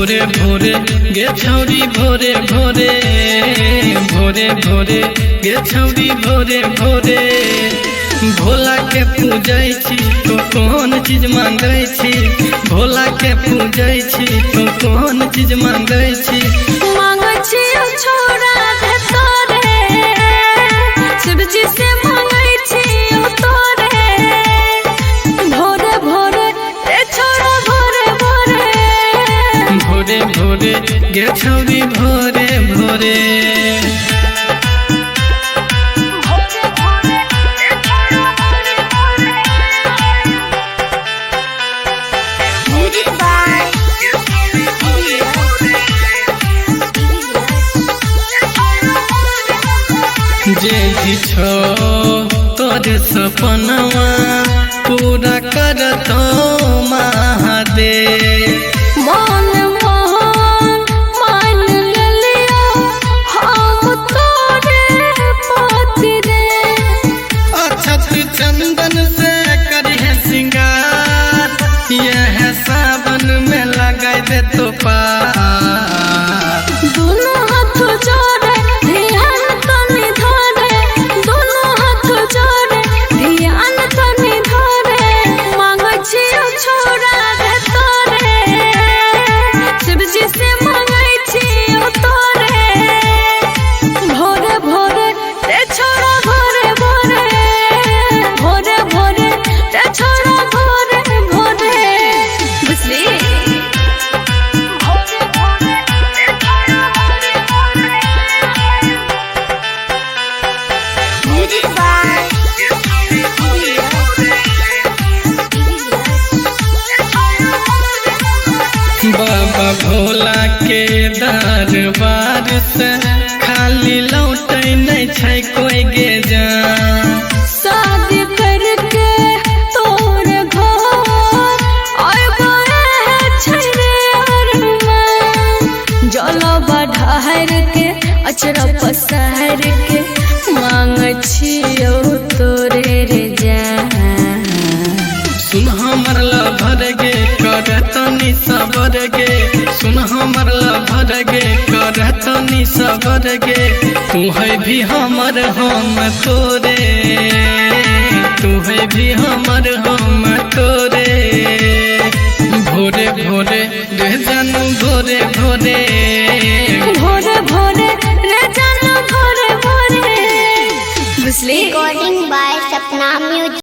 भोरे भोरे गे छौरी भोरे भोरे भोरे भोरे गे छौरी भोरे भोरे भोला के पूजै छी तो कौन चीज मांगै छी भोला के पूजै छी तो कौन चीज मांगै छी मांगै छी छोड़ा दे तोरे शिव जी से मांगै छी तोरे भोरे भोरे रे छोड़ा भोरे भोरे भोरे भोरे गे छौरी भोरे भोरे जे भी छो तोरे सपनवा पूरा करतो महादेव मन मोहन मान लियो हम तोरे पति रे अक्षत चंदन से करिहे सिंगार यह सावन में लगाई दे तो पार दोनों हाथ जोड़े ध्यान तनी धरे दोनों हाथ जोड़े ध्यान तनी धरे मांगै छी छोड़ा दे तोरे शिव जी से मांगै छी तोरे भोरे भोरे रे छोड़ा भोरे भोरे भोरे भोरे रे छोड़ा भोरे भोरे बुझली बाबा भोला के दरबार से खाली लौटै नहीं छै कोई गे जान शादी करके तोर घर आइबो छै रे अरमान जल बढ़ार के अचरा पसार के मांगै छियो तोरे रे जान सुन हमर लभर गे कर तनी सबर गे सुन हमर लभर गे कर तनी सबर गे तू है भी हमर हम तोरे तू है भी हमर हम तोरे भोरे भोरे रे जानू भोरे भोरे भोरे भोरे रे जानो भोरे भोरे बुझली Recording by Sapna Music.